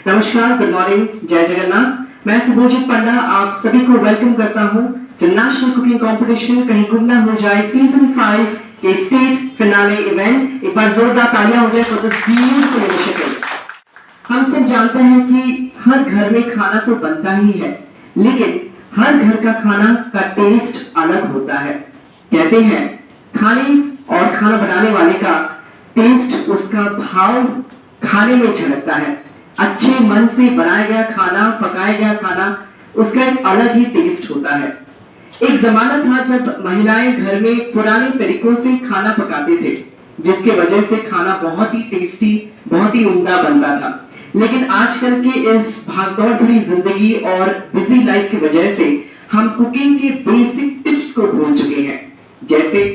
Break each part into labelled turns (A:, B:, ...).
A: नमस्कार, good morning, जय जगन्नाथ। मैं सुभोजीत पंडा आप सभी को वेलकम करता हूं जो नेशनल कुकिंग कंपटीशन कहीं गुम ना हो जाए सीजन 5 के स्टेट फिनाले इवेंट। एक बार जोरदार तालियां हो जाए फॉर दिस ब्यूटीफुल इनिशिएटिव। हम सब जानते हैं कि हर घर में खाना तो बनता ही है, लेकिन हर घर का खाना का टेस्ट अलग होता है। कहते हैं खाने और खाना बनाने वाले का टेस्ट, उसका भाव खाने में झलकता है। अच्छे मन से बनाया गया खाना, पकाया गया खाना, उसका एक अलग ही टेस्ट होता है। एक जमाना था जब महिलाएं घर में पुराने तरीकों से खाना पकाते थे, जिसके वजह से खाना बहुत ही टेस्टी, बहुत ही उम्दा बनता था। लेकिन आजकल के इस भागदौड़ भरी जिंदगी और बिजी लाइफ की वजह से हम कुकिंग के बेसिक टिप्स को भूल चुके हैं। जैसे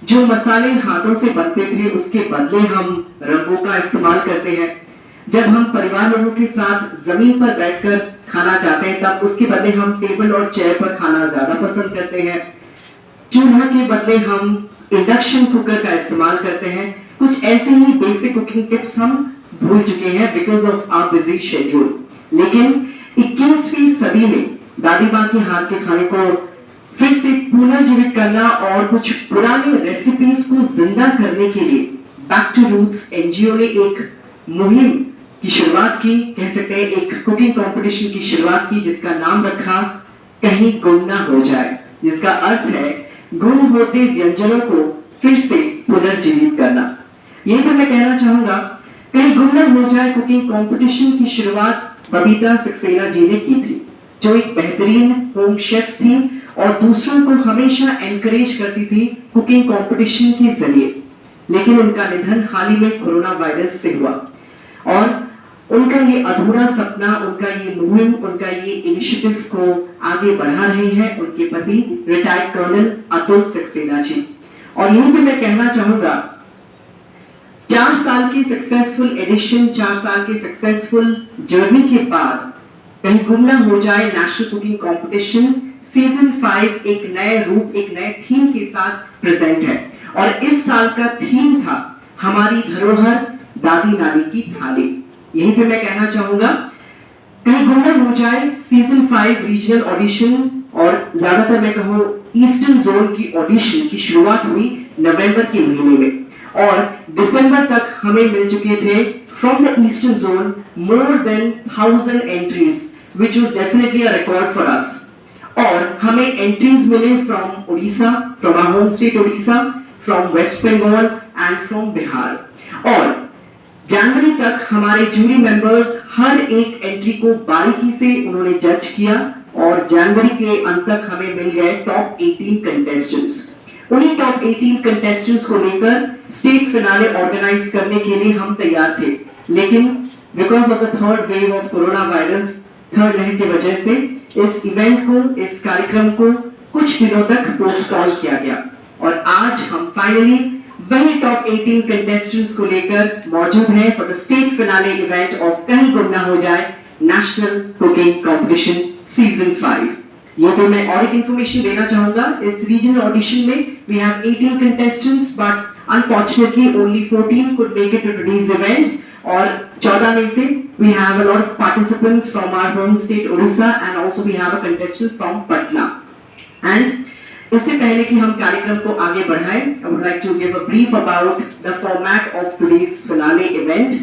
A: जो मसाले हाथों से बनते थे उसके बदले हम रंगों का इस्तेमाल करते हैं। जब हम परिवार लोगों के साथ जमीन पर बैठकर खाना चाहते हैं तब उसके बदले हम टेबल और चेयर पर खाना ज्यादा पसंद करते हैं। चूल्हा के बदले हम इंडक्शन कुकर का इस्तेमाल करते हैं। कुछ ऐसे ही बेसिक कुकिंग टिप्स हम भूल चुके हैं because of our busy schedule. लेकिन 21वीं सदी में दादी माँ के हाथ के खाने को फिर से पुनर्जीवित करना और कुछ पुराने रेसिपीज को जिंदा करने के लिए बैक टू रूट्स एनजीओ ने एक मुहिम की शुरुआत की, कह सकते हैं एक कुकिंग कंपटीशन की शुरुआत की, जिसका नाम रखा कहीं गुम ना हो जाए, जिसका अर्थ है गुम होते व्यंजनों को फिर से पुनर्जीवित करना। यही तो मैं कहना चाहूंगा, कहीं गुम ना हो जाए कुकिंग कंपटीशन की शुरुआत बबीता सक्सेना जी ने की थी, जो एक बेहतरीन होम शेफ थी और दूसरों को हमेशा एनकरेज करती थी कुकिंग कंपटीशन के जरिए। लेकिन उनका निधन हाल ही में कोरोना वायरस से हुआ और उनका ये अधूरा सपना, उनका ये मुहिम, उनका ये इनिशिएटिव को आगे बढ़ा रहे हैं उनके पति रिटायर्ड कर्नल अतुल सक्सेना जी। और यहीं पे मैं कहना चाहूंगा, 4 साल की सक्सेसफुल एडिशन, 4 साल की सक्सेसफुल जर्नी के बाद कहीं गुम ना हो जाए नेशनल कुकिंग कंपटीशन सीजन 5 एक नए रूप, एक नए थीम के साथ प्रेजेंट है। और इस साल का थीम था हमारी धरोहर दादी नानी की थाली। यहीं पे मैं कहना चाहूंगा, कहीं गुम ना हो जाए सीजन 5 रीजनल ऑडिशन और ज्यादातर मैं कहूं ईस्टर्न जोन की ऑडिशन की शुरुआत हुई नवंबर के महीने में और दिसंबर तक हमें मिल चुके थे from the eastern zone more than 1000 entries, which was definitely a record for us. और हमें एंट्रीज मिले from Orissa, from our home state Orissa, from West Bengal and from Bihar. और जनवरी तक हमारे जूरी मेंबर्स हर एक एंट्री को बारीकी से उन्होंने जज किया और जनवरी के अंत तक हमें मिल गए टॉप 18 कंटेस्टेंट्स। उन्हीं टॉप 18 कंटेस्टेंट्स को लेकर स्टेट फिनाले ऑर्गेनाइज करने के लिए हम तैयार थे, लेकिन because of the third wave of corona virus, third लहर की वजह से इस इवेंट को, इस कार्यक्रम को कुछ दिनों तक पोस्टपोन किया गया। और आज हम फाइनली वही टॉप 18 कंटेस्टेंट्स को लेकर मौजूद हैं for the state finale event of कहीं गुम ना हो जाए नेशनल कुकिंग कंपटीशन सीजन 5। ये तो मैं और एक इंफॉर्मेशन देना चाहूंगा, इस रीजनल ऑडिशन में we have 18 contestants but unfortunately only 14 could make it to today's event. और 14 में से we have a lot of participants from our home state Odisha and also we have a contestant from Patna. And इससे पहले कि हम कार्यक्रम को आगे बढ़ाएं, I would like to give a brief about the format of today's finale event.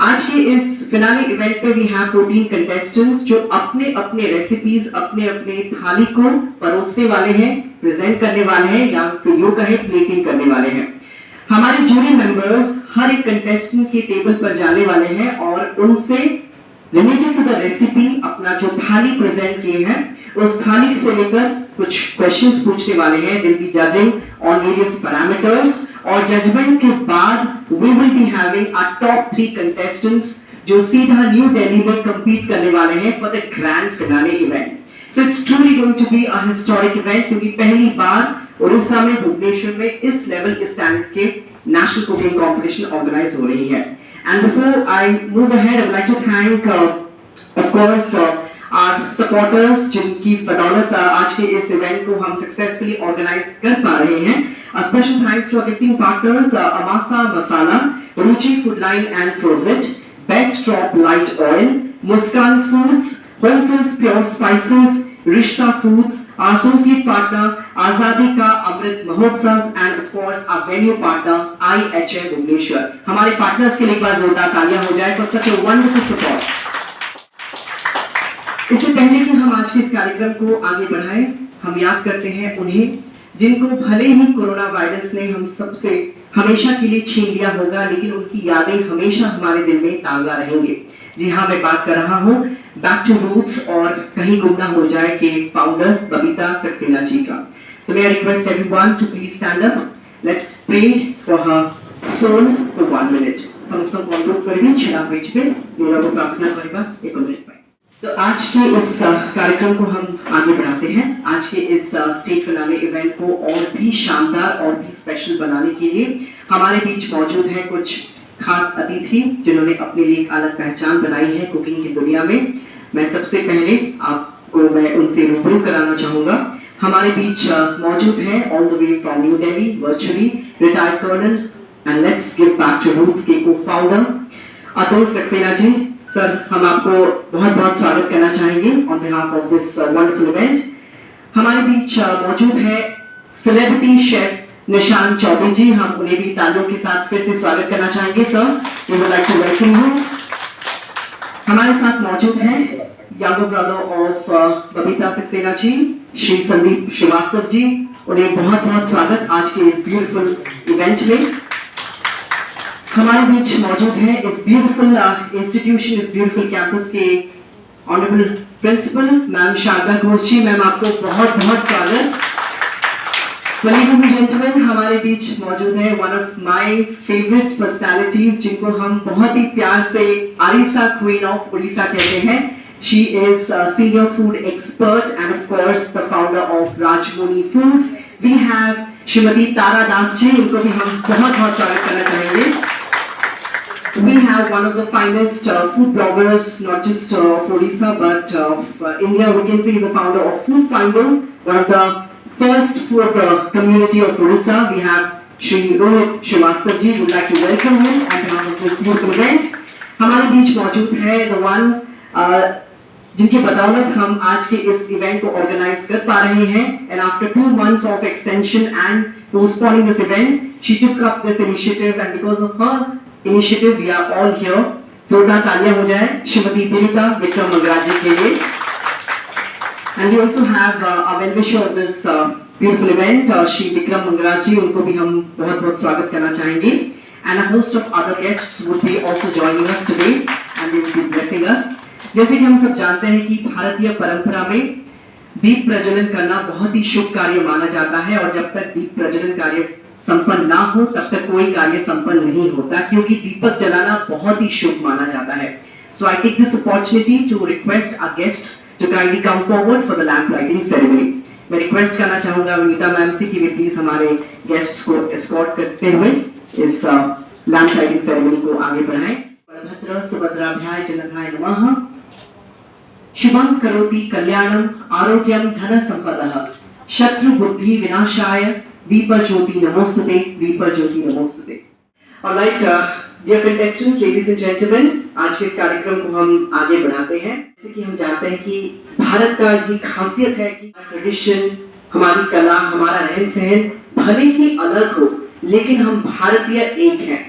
A: आज के इस finale event पे we have 14 contestants जो अपने अपने रेसिपीज, अपने अपने थाली को परोसने वाले हैं, प्रेजेंट करने वाले हैं या फिर यूं कहें प्लेटिंग करने वाले हैं। हमारे जूरी मेंबर्स हर एक कंटेस्टेंट के टेबल पर जाने वाले हैं और उनसे रिलेटेड टू द रेसिपी अपना जो थाली प्रेजेंट किए हैं उस थाली से लेकर कुछ क्वेश्चंस पूछने वाले हैं। They'll be judging on various parameters और जजमेंट के बाद we will be having our top 3 contestants जो सीधा न्यू दिल्ली में compete करने वाले हैं for the grand finale event. So it's truly going to be a historic event क्योंकि पहली बार उड़ीसा में, भुवनेश्वर में इस लेवल के स्टैंडर्ड के नेशनल कुकिंग कंपटीशन ऑर्गेनाइज हो रही है। And before I move ahead, I would like to thank of course our supporters जिनकी बदौलत आज के इस इवेंट को हम सक्सेसफुली ऑर्गेनाइज कर पा रहे हैं। A special thanks to our gifting partners Amasa Masala, Ruchi Food Line and Frozit, Best Drop Light Oil, Muskan Foods, Home Foods Pure Spices, Rishta Foods, our associate partner Azadi का Amrit Mahotsav and of course our venue partner IHM Bhubaneswar. हमारे partners के लिए एक बार जोरदार तालियां हो जाए for such a wonderful support। इससे पहले कि हम आज के इस कार्यक्रम को आगे बढ़ाएं, हम याद करते हैं उन्हें जिनको भले ही कोरोना वायरस ने हम सबसे हमेशा के लिए छीन लिया होगा, लेकिन उनकी यादें हमेशा हमारे दिल में ताजा रहेंगे। जी हाँ, मैं बात कर रहा हूँ बैक टू रूट्स और कहीं गुम ना हो जाए के फाउंडर बबीता सक्सेना जी का। So may I request everyone to please stand up. Let's pray for her soul for 1 minute. समस्त को अनुरोध करेंगे छिड़ा पेज पे मेरा वो प्रार्थना करेगा 1 मिनट में। तो आज के इस कार्यक्रम को हम आगे बढ़ाते हैं। आज के इस स्टेट फिनाले इवेंट को और भी शानदार और भी स्पेशल बनाने के लिए हमारे बीच मौजूद है कुछ खास अतिथि जिन्होंने अपने लिए एक अलग पहचान बनाई है कुकिंग की दुनिया में। मैं सबसे पहले आपको मैं उनसे रूबरू कराना चाहूंगा। हमारे बीच मौजूद है all the way from New Delhi virtually retired colonel and let's give back to roots के को-फाउंडर अतुल सक्सेना जी। सर, हम आपको बहुत बहुत स्वागत करना चाहेंगे on behalf of this wonderful event. हमारे बीच मौजूद है सेलिब्रिटी शेफ निशान चौबे जी। हम उन्हें भी तालियों के साथ फिर से स्वागत करना चाहेंगे। Sir, we would like to welcome you. हमारे साथ मौजूद है younger brother of Babita Saxena ji, Shri Sandeep Srivastava ji. उन्हें बहुत बहुत स्वागत आज के इस ब्यूटीफुल इवेंट में। हमारे बीच मौजूद है इस ब्यूटीफुल इंस्टीट्यूशन, इस ब्यूटीफुल कैंपस के honourable principal ma'am Sharda Ghosh ji. Ma'am, आपको बहुत बहुत स्वागत। लेडीज एंड जेंटलमैन, हमारे बीच मौजूद है one of my favourite personalities जिनको हम बहुत ही प्यार से आरिसा क्वीन ऑफ उड़ीसा कहते हैं। She is a senior food expert and of course the founder of Rajmoni Foods. We have Shrimati तारा दास जी, उनको भी हम बहुत बहुत स्वागत करना चाहेंगे। We have one of the finest food bloggers, not just of Odisha but of India. We can say is a founder of Food Finder, one of the first food community of Odisha. We have Shri Rohit Srivastav ji. Would like to welcome him on behalf of this beautiful event. हमारे बीच मौजूद है the one जिनके बदौलत हम आज के इस इवेंट को ऑर्गेनाइज कर पा रहे हैं। And after 2 months of extension and postponing this event, she took up this initiative and because of her initiative we are all here. जोरदार तालियां हो जाए श्रीमती बिनीता विक्रम मंगराज जी के लिए। And we also have a well-wisher of this beautiful event, Shri Vikram Mangaraj जी। उनको भी हम बहुत बहुत स्वागत करना चाहेंगे। And a host of other guests would be also joining us today and they will be blessing us. जैसे कि हम सब जानते हैं कि भारतीय परंपरा में दीप प्रज्वलन करना बहुत ही शुभ कार्य माना जाता है और जब तक दीप प्रज्वलन कार्य संपन्न ना हो तब तक कोई कार्य संपन्न नहीं होता, क्योंकि दीपक जलाना बहुत ही शुभ माना जाता है। So I take this opportunity to request our guests to kindly come forward for the lamp lighting ceremony. मैं रिक्वेस्ट करना चाहूंगा विनीता मैम से कि वे प्लीज हमारे गेस्ट्स को एस्कॉर्ट करते हुए इस लैंप लाइटिंग सेरेमनी को आगे बढ़ाएं। बलभद्र सुभद्राभ्याय जनकाय नमः। शुभं करोति कल्याणं आरोग्यं धन संपदः शत्रु बुद्धि विनाशाय दीपज्योति नमोस्तुते दीपज्योति नमोस्तुते। Alright dear contestants, ladies and gentleman, आज के इस कार्यक्रम को हम आगे बढ़ाते हैं। जैसे कि हम जानते हैं कि भारत का ये खासियत है कि ट्रेडिशन, हमारी कला, हमारा रहन सहन भले ही अलग हो लेकिन हम भारतीय एक हैं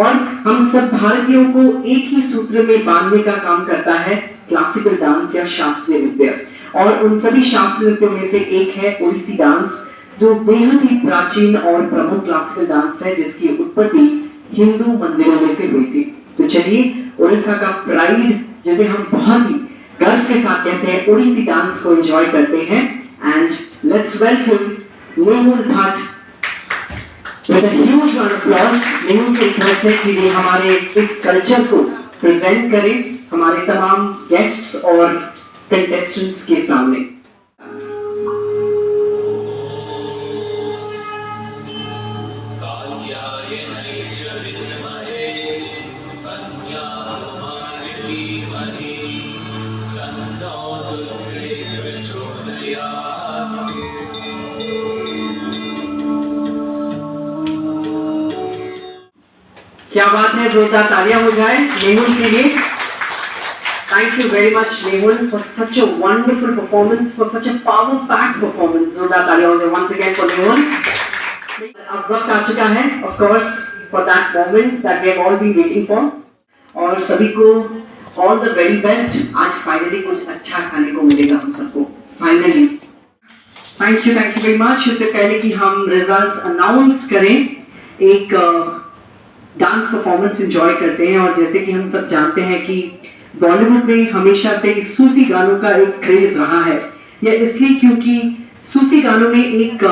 A: और हम सब भारतीयों को एक ही सूत्र में बांधने का काम करता है क्लासिकल डांस या शास्त्रीय नृत्य। और उन सभी शास्त्रीय नृत्यों में से एक है ओडिसी डांस, जो बेहद ही प्राचीन और प्रमुख क्लासिकल डांस है जिसकी उत्पत्ति हिंदू मंदिरों में से हुई थी। तो चलिए ओडिशा का प्राइड, जिसे हम बहुत ही गर्व के साथ कहते हैं, ओडिसी डांस को एंजॉय करते हैं। And let's welcome Mehul Bhatt with a huge round of applause। Mehul से रिक्वेस्ट है कि हमारे इस कल्चर को प्रेजेंट करें हमारे तमाम गेस्ट्स और कंटेस्टेंट्स के सामने। क्या बात है, जोरदार तालियां हो जाए मेहुल के लिए। Thank you very much, Mehul, for such a wonderful performance, for such a power-packed performance. जोरदार तालियां हो जाए once again for Mehul. अब वक्त आ चुका है, of course, for that moment that we have all been waiting for. और सभी को all the very best. आज finally कुछ अच्छा खाने को मिलेगा हम सबको. Finally. Thank you very much. इससे पहले कि हम results announce करें, एक डांस परफॉर्मेंस एंजॉय करते हैं. और जैसे कि हम सब जानते हैं कि बॉलीवुड में हमेशा से सूफी गानों का एक क्रेज रहा है. यह इसलिए क्योंकि सूफी गानों में एक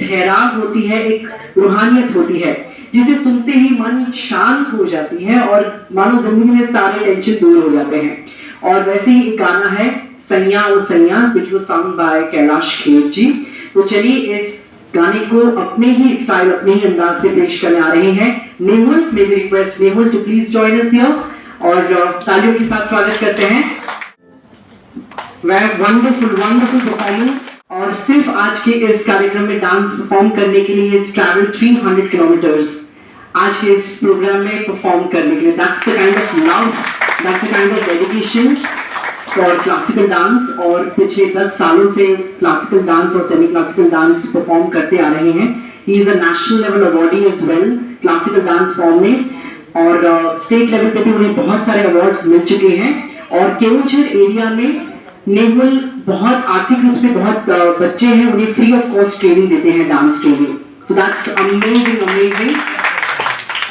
A: ठहराव होती है, एक रूहानियत होती है, जिसे सुनते ही मन शांत हो जाती है और मानो जिंदगी में सारे टेंशन दूर हो जाते हैं. और वैसे ही एक गाना है सैया ओ सैया, which was sung by Kailash Kher जी. तो चलिए इस गाने को अपने ही स्टाइल, अपने ही अंदाज से पेश करने आ रहे हैं Nehul. May be request Nehul to please join us here. और तालियों के साथ स्वागत करते हैं. Wonderful performance. और सिर्फ आज के इस कार्यक्रम में डांस परफॉर्म करने के लिए ट्रैवल 300 किलोमीटर्स आज के इस प्रोग्राम में परफॉर्म करने के लिए. That's the kind of love, that's the kind of dedication for classical dance. और पिछले 10 सालों से क्लासिकल डांस और सेमी क्लासिकल डांस परफॉर्म करते आ रहे हैं. He is a national level awardee as well classical dance form में. और स्टेट लेवल पे भी उन्हें बहुत सारे अवार्ड्स मिल चुके हैं. और केवंझर एरिया में नेहुल बहुत आर्थिक रूप से बहुत बच्चे हैं, उन्हें फ्री ऑफ कॉस्ट ट्रेनिंग देते हैं, dance training. So that's amazing.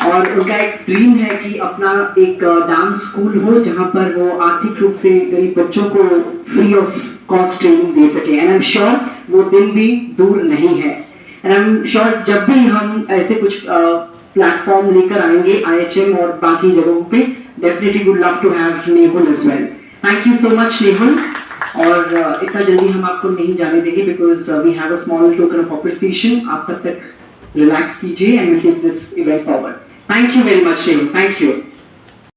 A: और उनका एक ड्रीम है कि अपना एक डांस स्कूल हो जहां पर वो आर्थिक रूप से गरीब बच्चों को फ्री ऑफ कॉस्ट ट्रेनिंग दे सके. एंड आई एम श्योर वो दिन भी दूर नहीं है. एंड आई एम श्योर जब भी हम ऐसे कुछ प्लेटफॉर्म लेकर आएंगे IHM और बाकी जगहों पे, definitely would love to have Nehul as well. Thank you so much Nehul. और इतना जल्दी हम आपको नहीं जाने देंगे because we have a small token of appreciation. आप तब तक रिलैक्स कीजिए and will take this event forward. Thank you very much Nehul. Thank you.